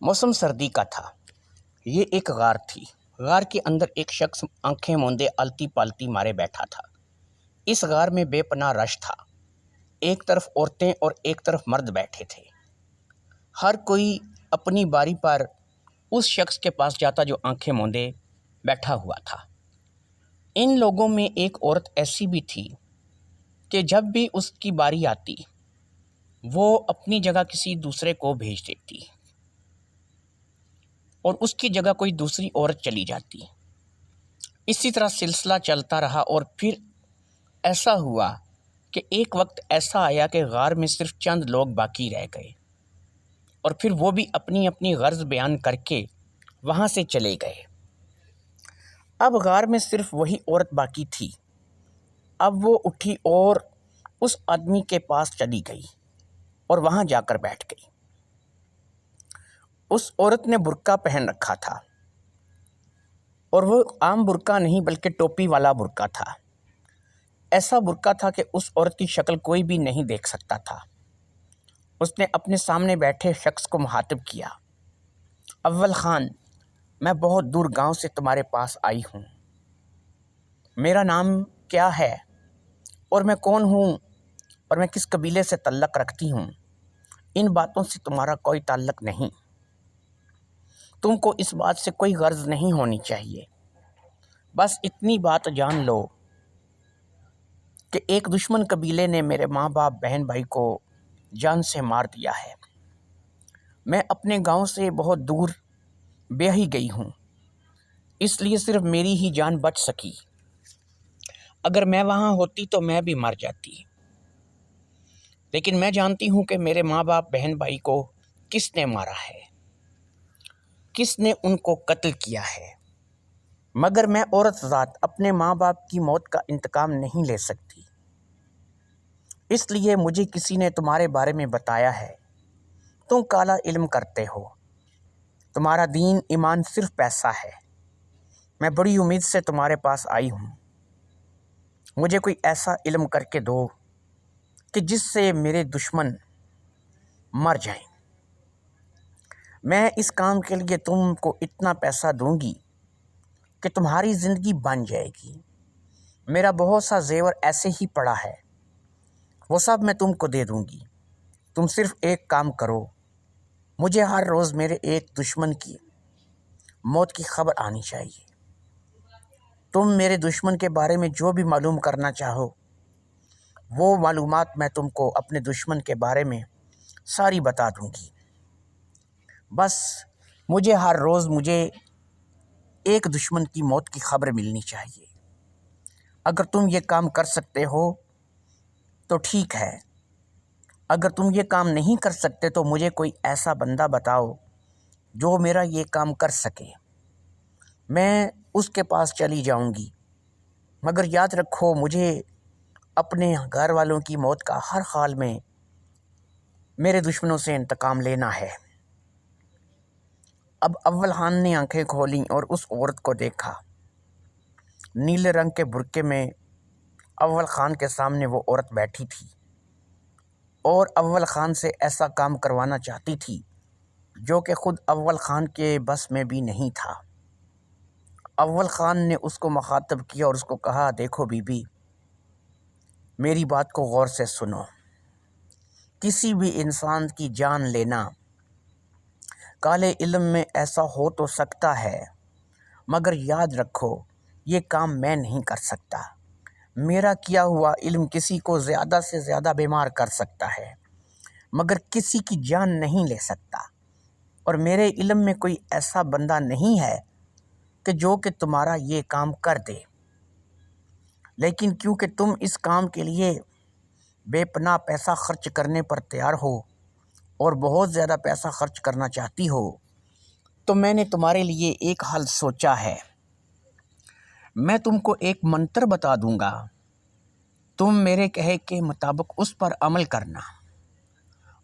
موسم سردی کا تھا۔ یہ ایک غار تھی۔ غار کے اندر ایک شخص آنکھیں موندے آلتی پالتی مارے بیٹھا تھا۔ اس غار میں بے پناہ رش تھا۔ ایک طرف عورتیں اور ایک طرف مرد بیٹھے تھے۔ ہر کوئی اپنی باری پر اس شخص کے پاس جاتا جو آنکھیں موندے بیٹھا ہوا تھا۔ ان لوگوں میں ایک عورت ایسی بھی تھی کہ جب بھی اس کی باری آتی وہ اپنی جگہ کسی دوسرے کو بھیج دیتی اور اس کی جگہ کوئی دوسری عورت چلی جاتی۔ اسی طرح سلسلہ چلتا رہا اور پھر ایسا ہوا کہ ایک وقت ایسا آیا کہ غار میں صرف چند لوگ باقی رہ گئے اور پھر وہ بھی اپنی اپنی غرض بیان کر کے وہاں سے چلے گئے۔ اب غار میں صرف وہی عورت باقی تھی۔ اب وہ اٹھی اور اس آدمی کے پاس چلی گئی اور وہاں جا کر بیٹھ گئی۔ اس عورت نے برقع پہن رکھا تھا اور وہ عام برقع نہیں بلکہ ٹوپی والا برقع تھا۔ ایسا برقع تھا کہ اس عورت کی شکل کوئی بھی نہیں دیکھ سکتا تھا۔ اس نے اپنے سامنے بیٹھے شخص کو مخاطب کیا، اول خان، میں بہت دور گاؤں سے تمہارے پاس آئی ہوں۔ میرا نام کیا ہے اور میں کون ہوں اور میں کس قبیلے سے تعلق رکھتی ہوں، ان باتوں سے تمہارا کوئی تعلق نہیں۔ تم کو اس بات سے کوئی غرض نہیں ہونی چاہیے۔ بس اتنی بات جان لو کہ ایک دشمن قبیلے نے میرے ماں باپ بہن بھائی کو جان سے مار دیا ہے۔ میں اپنے گاؤں سے بہت دور بیاہی گئی ہوں، اس لیے صرف میری ہی جان بچ سکی۔ اگر میں وہاں ہوتی تو میں بھی مر جاتی، لیکن میں جانتی ہوں کہ میرے ماں باپ بہن بھائی کو کس نے مارا ہے، کس نے ان کو قتل کیا ہے، مگر میں عورت ذات اپنے ماں باپ کی موت کا انتقام نہیں لے سکتی۔ اس لیے مجھے کسی نے تمہارے بارے میں بتایا ہے، تم کالا علم کرتے ہو، تمہارا دین ایمان صرف پیسہ ہے۔ میں بڑی امید سے تمہارے پاس آئی ہوں، مجھے کوئی ایسا علم کر کے دو کہ جس سے میرے دشمن مر جائیں۔ میں اس کام کے لیے تم کو اتنا پیسہ دوں گی کہ تمہاری زندگی بن جائے گی۔ میرا بہت سا زیور ایسے ہی پڑا ہے، وہ سب میں تم کو دے دوں گی۔ تم صرف ایک کام کرو، مجھے ہر روز میرے ایک دشمن کی موت کی خبر آنی چاہیے۔ تم میرے دشمن کے بارے میں جو بھی معلوم کرنا چاہو، وہ معلومات میں تم کو اپنے دشمن کے بارے میں ساری بتا دوں گی۔ بس مجھے ہر روز ایک دشمن کی موت کی خبر ملنی چاہیے۔ اگر تم یہ کام کر سکتے ہو تو ٹھیک ہے، اگر تم یہ کام نہیں کر سکتے تو مجھے کوئی ایسا بندہ بتاؤ جو میرا یہ کام کر سکے، میں اس کے پاس چلی جاؤں گی۔ مگر یاد رکھو، مجھے اپنے گھر والوں کی موت کا ہر حال میں میرے دشمنوں سے انتقام لینا ہے۔ اب اول خان نے آنکھیں کھولیں اور اس عورت کو دیکھا۔ نیلے رنگ کے برقعے میں اول خان کے سامنے وہ عورت بیٹھی تھی اور اول خان سے ایسا کام کروانا چاہتی تھی جو کہ خود اول خان کے بس میں بھی نہیں تھا۔ اول خان نے اس کو مخاطب کیا اور اس کو کہا، دیکھو بی بی، میری بات کو غور سے سنو۔ کسی بھی انسان کی جان لینا کالے علم میں ایسا ہو تو سکتا ہے، مگر یاد رکھو یہ کام میں نہیں کر سکتا۔ میرا کیا ہوا علم کسی کو زیادہ سے زیادہ بیمار کر سکتا ہے، مگر کسی کی جان نہیں لے سکتا، اور میرے علم میں کوئی ایسا بندہ نہیں ہے کہ جو کہ تمہارا یہ کام کر دے۔ لیکن کیونکہ تم اس کام کے لیے بے پناہ پیسہ خرچ کرنے پر تیار ہو اور بہت زیادہ پیسہ خرچ کرنا چاہتی ہو، تو میں نے تمہارے لیے ایک حل سوچا ہے۔ میں تم کو ایک منتر بتا دوں گا، تم میرے کہے کے مطابق اس پر عمل کرنا،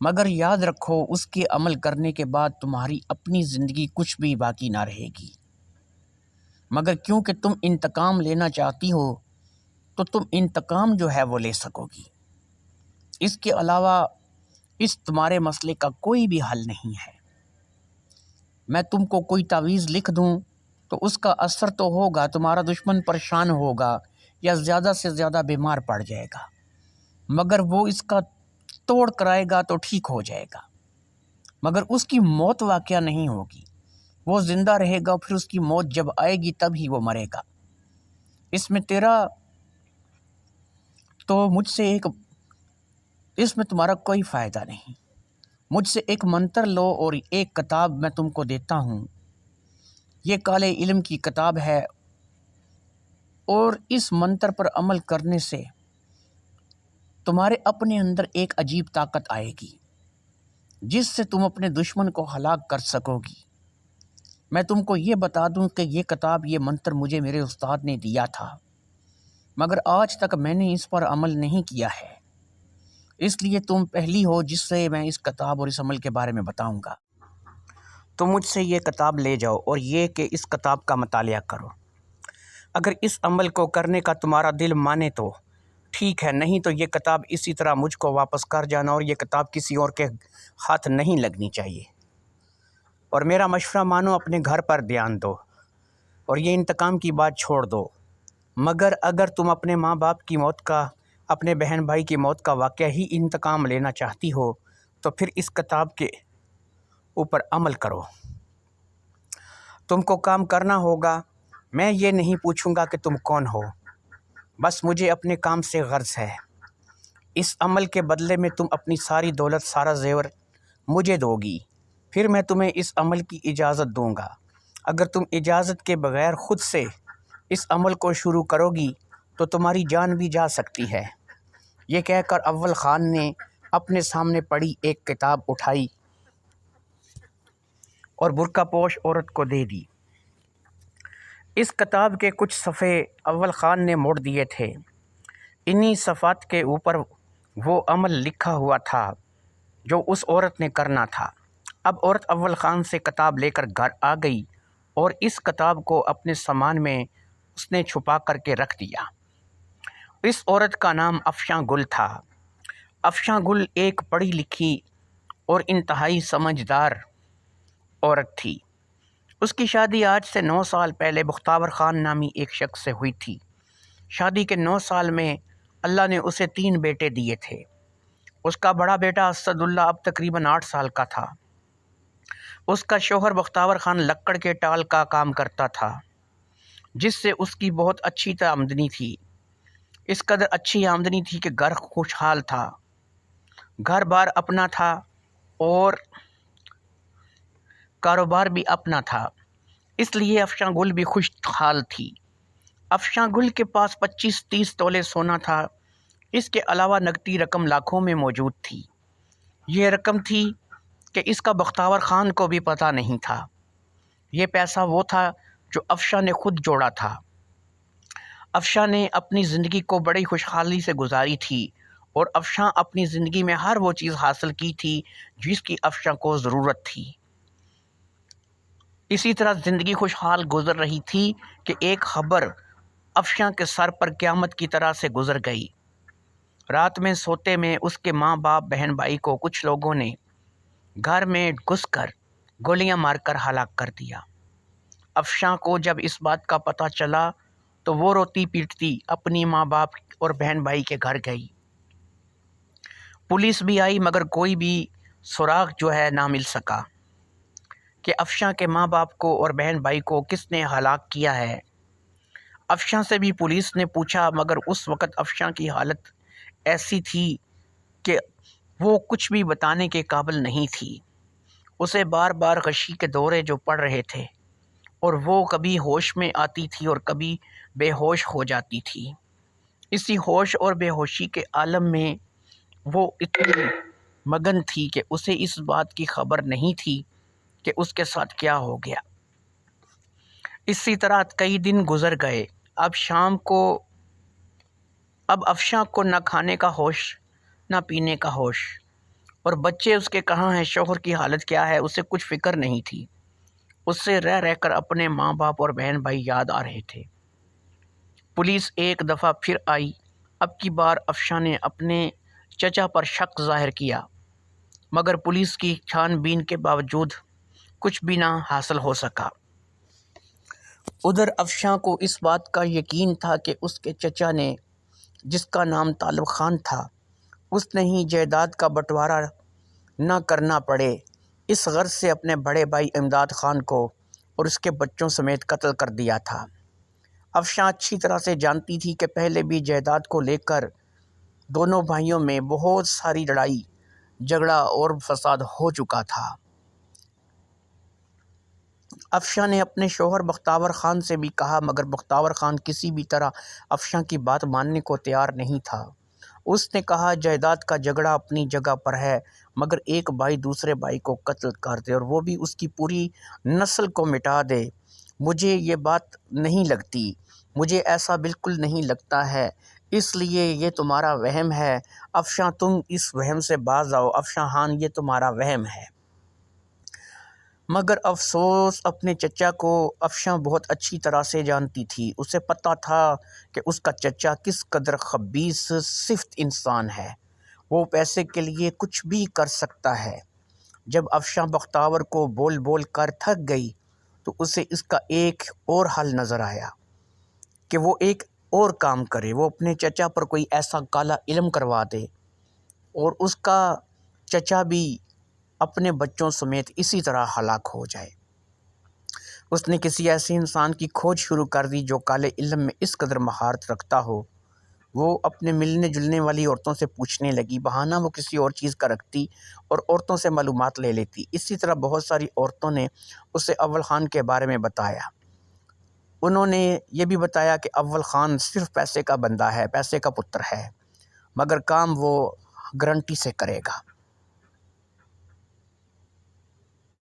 مگر یاد رکھو اس کے عمل کرنے کے بعد تمہاری اپنی زندگی کچھ بھی باقی نہ رہے گی، مگر کیونکہ تم انتقام لینا چاہتی ہو تو تم انتقام جو ہے وہ لے سکو گی۔ اس کے علاوہ اس تمہارے مسئلے کا کوئی بھی حل نہیں ہے۔ میں تم کو کوئی تعویذ لکھ دوں تو اس کا اثر تو ہوگا، تمہارا دشمن پریشان ہوگا یا زیادہ سے زیادہ بیمار پڑ جائے گا، مگر وہ اس کا توڑ کرائے گا تو ٹھیک ہو جائے گا، مگر اس کی موت واقعہ نہیں ہوگی، وہ زندہ رہے گا، پھر اس کی موت جب آئے گی تب ہی وہ مرے گا۔ اس میں تمہارا کوئی فائدہ نہیں۔ مجھ سے ایک منتر لو اور ایک کتاب میں تم کو دیتا ہوں، یہ کالے علم کی کتاب ہے، اور اس منتر پر عمل کرنے سے تمہارے اپنے اندر ایک عجیب طاقت آئے گی جس سے تم اپنے دشمن کو ہلاک کر سکو گی۔ میں تم کو یہ بتا دوں کہ یہ کتاب، یہ منتر مجھے میرے استاد نے دیا تھا، مگر آج تک میں نے اس پر عمل نہیں کیا ہے، اس لیے تم پہلی ہو جس سے میں اس کتاب اور اس عمل کے بارے میں بتاؤں گا۔ تو مجھ سے یہ کتاب لے جاؤ اور یہ کہ اس کتاب کا مطالعہ کرو، اگر اس عمل کو کرنے کا تمہارا دل مانے تو ٹھیک ہے، نہیں تو یہ کتاب اسی طرح مجھ کو واپس کر جانا، اور یہ کتاب کسی اور کے ہاتھ نہیں لگنی چاہیے، اور میرا مشورہ مانو، اپنے گھر پر دھیان دو اور یہ انتقام کی بات چھوڑ دو۔ مگر اگر تم اپنے ماں باپ کی موت کا، اپنے بہن بھائی کی موت کا واقعہ ہی انتقام لینا چاہتی ہو تو پھر اس کتاب کے اوپر عمل کرو۔ تم کو کام کرنا ہوگا، میں یہ نہیں پوچھوں گا کہ تم کون ہو، بس مجھے اپنے کام سے غرض ہے۔ اس عمل کے بدلے میں تم اپنی ساری دولت، سارا زیور مجھے دو گی، پھر میں تمہیں اس عمل کی اجازت دوں گا۔ اگر تم اجازت کے بغیر خود سے اس عمل کو شروع کرو گی تو تمہاری جان بھی جا سکتی ہے۔ یہ کہہ کر اول خان نے اپنے سامنے پڑی ایک کتاب اٹھائی اور برقع پوش عورت کو دے دی۔ اس کتاب کے کچھ صفحے اول خان نے موڑ دیے تھے، انہی صفحات کے اوپر وہ عمل لکھا ہوا تھا جو اس عورت نے کرنا تھا۔ اب عورت اول خان سے کتاب لے کر گھر آ گئی اور اس کتاب کو اپنے سامان میں اس نے چھپا کر کے رکھ دیا۔ اس عورت کا نام افشاں گل تھا۔ افشاں گل ایک پڑھی لکھی اور انتہائی سمجھدار عورت تھی۔ اس کی شادی آج سے 9 سال پہلے بختیار خان نامی ایک شخص سے ہوئی تھی۔ شادی کے 9 سال میں اللہ نے اسے 3 بیٹے دیے تھے۔ اس کا بڑا بیٹا اسد اللہ اب تقریباً 8 سال کا تھا۔ اس کا شوہر بختیار خان لکڑ کے ٹال کا کام کرتا تھا، جس سے اس کی بہت اچھی آمدنی تھی۔ اس قدر اچھی آمدنی تھی کہ گھر خوشحال تھا، گھر بار اپنا تھا اور کاروبار بھی اپنا تھا، اس لیے افشاں گل بھی خوشحال تھی۔ افشاں گل کے پاس 25-30 تولے سونا تھا، اس کے علاوہ نقدی رقم لاکھوں میں موجود تھی۔ یہ رقم تھی کہ اس کا بختیار خان کو بھی پتہ نہیں تھا۔ یہ پیسہ وہ تھا جو افشاں نے خود جوڑا تھا۔ افشاں نے اپنی زندگی کو بڑی خوشحالی سے گزاری تھی، اور افشاں اپنی زندگی میں ہر وہ چیز حاصل کی تھی جس کی افشاں کو ضرورت تھی۔ اسی طرح زندگی خوشحال گزر رہی تھی کہ ایک خبر افشاں کے سر پر قیامت کی طرح سے گزر گئی۔ رات میں سوتے میں اس کے ماں باپ، بہن بھائی کو کچھ لوگوں نے گھر میں گھس کر گولیاں مار کر ہلاک کر دیا۔ افشاں کو جب اس بات کا پتہ چلا تو وہ روتی پیٹتی اپنی ماں باپ اور بہن بھائی کے گھر گئی۔ پولیس بھی آئی مگر کوئی بھی سراغ جو ہے نہ مل سکا کہ افشاں کے ماں باپ کو اور بہن بھائی کو کس نے ہلاک کیا ہے۔ افشاں سے بھی پولیس نے پوچھا مگر اس وقت افشاں کی حالت ایسی تھی کہ وہ کچھ بھی بتانے کے قابل نہیں تھی۔ اسے بار بار غشی کے دورے جو پڑ رہے تھے اور وہ کبھی ہوش میں آتی تھی اور کبھی بے ہوش ہو جاتی تھی۔ اسی ہوش اور بے ہوشی کے عالم میں وہ اتنی مگن تھی کہ اسے اس بات کی خبر نہیں تھی کہ اس کے ساتھ کیا ہو گیا۔ اسی طرح کئی دن گزر گئے۔ اب افشاں کو نہ کھانے کا ہوش، نہ پینے کا ہوش، اور بچے اس کے کہاں ہیں، شوہر کی حالت کیا ہے، اسے کچھ فکر نہیں تھی۔ اس سے رہ رہ کر اپنے ماں باپ اور بہن بھائی یاد آ رہے تھے۔ پولیس ایک دفعہ پھر آئی۔ اب کی بار افشاں نے اپنے چچا پر شک ظاہر کیا، مگر پولیس کی چھان بین کے باوجود کچھ بھی نہ حاصل ہو سکا۔ ادھر افشاں کو اس بات کا یقین تھا کہ اس کے چچا نے، جس کا نام طالب خان تھا، اس نے ہی جائیداد کا بٹوارا نہ کرنا پڑے، اس غرض سے اپنے بڑے بھائی امداد خان کو اور اس کے بچوں سمیت قتل کر دیا تھا۔ افشاں اچھی طرح سے جانتی تھی کہ پہلے بھی جائیداد کو لے کر دونوں بھائیوں میں بہت ساری لڑائی جھگڑا اور فساد ہو چکا تھا۔ افشاں نے اپنے شوہر بختیار خان سے بھی کہا، مگر بختیار خان کسی بھی طرح افشاں کی بات ماننے کو تیار نہیں تھا۔ اس نے کہا جائیداد کا جھگڑا اپنی جگہ پر ہے، مگر ایک بھائی دوسرے بھائی کو قتل کر دے اور وہ بھی اس کی پوری نسل کو مٹا دے، مجھے یہ بات نہیں لگتی، مجھے ایسا بالکل نہیں لگتا ہے، اس لیے یہ تمہارا وہم ہے افشاں، تم اس وہم سے باز آؤ افشاں خان، یہ تمہارا وہم ہے۔ مگر افسوس، اپنے چچا کو افشاں بہت اچھی طرح سے جانتی تھی۔ اسے پتہ تھا کہ اس کا چچا کس قدر خبیث صفت انسان ہے، وہ پیسے کے لیے کچھ بھی کر سکتا ہے۔ جب افشاں بختیار کو بول بول کر تھک گئی تو اسے اس کا ایک اور حل نظر آیا کہ وہ ایک اور کام کرے، وہ اپنے چچا پر کوئی ایسا کالا علم کروا دے اور اس کا چچا بھی اپنے بچوں سمیت اسی طرح ہلاک ہو جائے۔ اس نے کسی ایسے انسان کی کھوج شروع کر دی جو کالے علم میں اس قدر مہارت رکھتا ہو۔ وہ اپنے ملنے جلنے والی عورتوں سے پوچھنے لگی، بہانہ وہ کسی اور چیز کا رکھتی اور عورتوں سے معلومات لے لیتی۔ اسی طرح بہت ساری عورتوں نے اسے اول خان کے بارے میں بتایا۔ انہوں نے یہ بھی بتایا کہ اول خان صرف پیسے کا بندہ ہے، پیسے کا پتر ہے، مگر کام وہ گارنٹی سے کرے گا۔